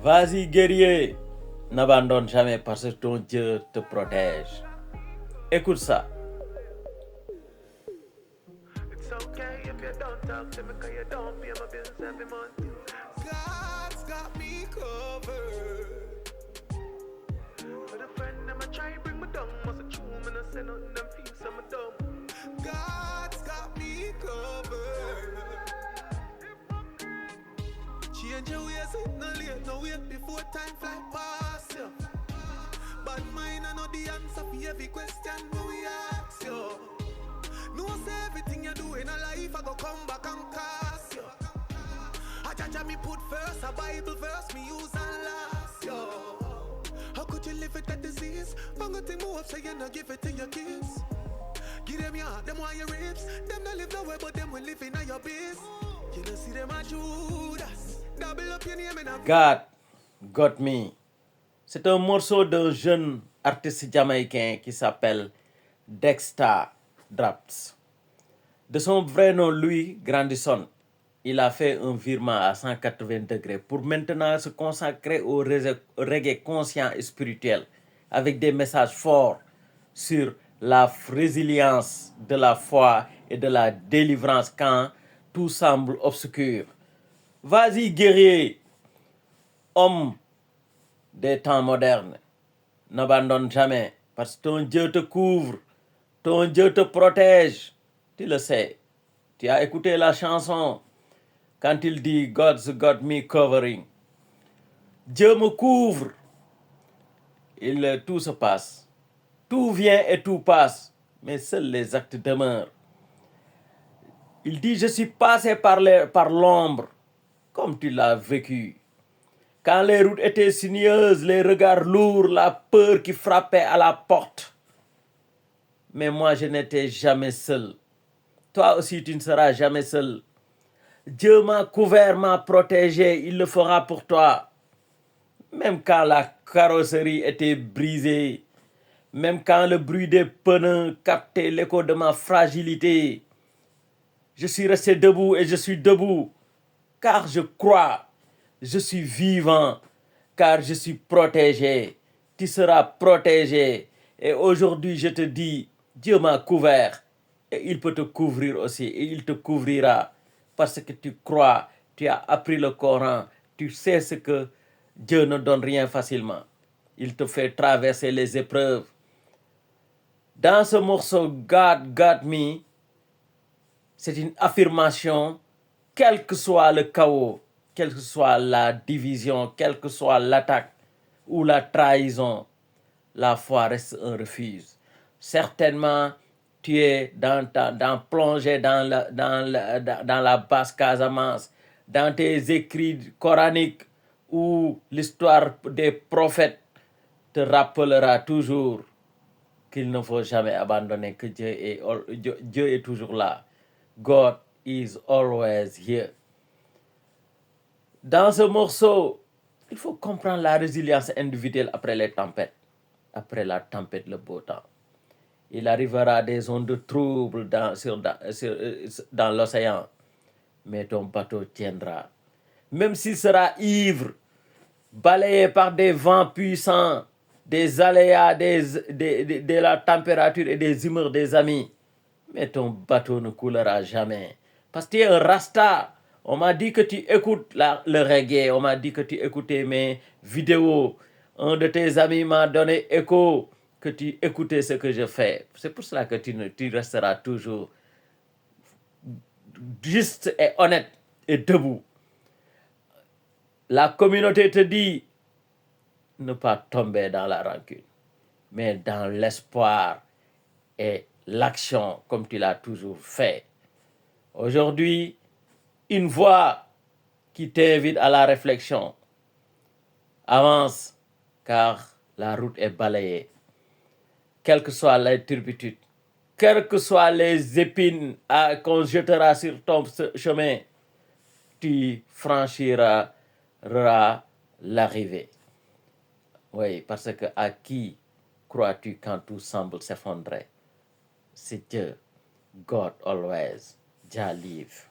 Vas-y guerrier, n'abandonne jamais parce que ton Dieu te protège. Écoute ça. It's okay if you don't talk to me, cause you don't pay my bills every month. God's got me covered. For the friend them I try bring me down, must have true, me no say nothing, them feel some dumb. God's got me covered. Change your ways, no late, no wait before time fly past you. But mine I know the answer for every question we ask you. No say everything you do in a life I go come back and cast you. I judge me put first a Bible verse me use and last yo. How could you live with that disease? I'm gonna move so you not give it to your kids. Give them your heart, them want your ribs. Them not live nowhere but them will live in your biz. You don't see them a Judas. Double up your name and a God Got Me. C'est un morceau d'un jeune artiste jamaïcain qui s'appelle Dexter Drapes. De son vrai nom, Louis Grandison, il a fait un virement à 180 degrés pour maintenant se consacrer au reggae conscient et spirituel avec des messages forts sur la résilience de la foi et de la délivrance quand tout semble obscur. Vas-y guerrier, homme des temps modernes, n'abandonne jamais parce que ton Dieu te couvre, ton Dieu te protège. Tu le sais, tu as écouté la chanson quand il dit God's got me covering. Dieu me couvre, tout se passe, tout vient et tout passe, mais seuls les actes demeurent. Il dit je suis passé par l'ombre, comme tu l'as vécu. Quand les routes étaient sinueuses, les regards lourds, la peur qui frappait à la porte. Mais moi, je n'étais jamais seul. Toi aussi, tu ne seras jamais seul. Dieu m'a couvert, m'a protégé, il le fera pour toi. Même quand la carrosserie était brisée, même quand le bruit des pneus captait l'écho de ma fragilité, je suis resté debout et je suis debout, car je crois, je suis vivant, car je suis protégé. Tu seras protégé. Et aujourd'hui, je te dis, Dieu m'a couvert et il peut te couvrir aussi et il te couvrira parce que tu crois, tu as appris le Coran, tu sais ce que Dieu ne donne rien facilement. Il te fait traverser les épreuves. Dans ce morceau God Got Me, c'est une affirmation, quel que soit le chaos, quelle que soit la division, quelle que soit l'attaque ou la trahison, la foi reste un refuge. Certainement, tu es plongé dans la basse Casamance, dans tes écrits coraniques où l'histoire des prophètes te rappellera toujours qu'il ne faut jamais abandonner, que Dieu est toujours là. God is always here. Dans ce morceau, il faut comprendre la résilience individuelle après les tempêtes. Après la tempête, le beau temps. Il arrivera des ondes de trouble dans l'océan, mais ton bateau tiendra. Même s'il sera ivre, balayé par des vents puissants, des aléas de la température et des humeurs des amis, mais ton bateau ne coulera jamais. Parce que tu es un rasta. On m'a dit que tu écoutes le reggae, on m'a dit que tu écoutais mes vidéos. Un de tes amis m'a donné écho que tu écoutais ce que je fais. C'est pour cela que tu resteras toujours juste et honnête et debout. La communauté te dit ne pas tomber dans la rancune, mais dans l'espoir et l'action comme tu l'as toujours fait. Aujourd'hui, une voix qui t'invite à la réflexion. Avance, car la route est balayée. Quelle que soit la turpitude, quelles que soient les épines qu'on jetera sur ton chemin, tu franchiras l'arrivée. Oui, parce que à qui crois-tu quand tout semble s'effondrer? C'est Dieu. God always. Jah live.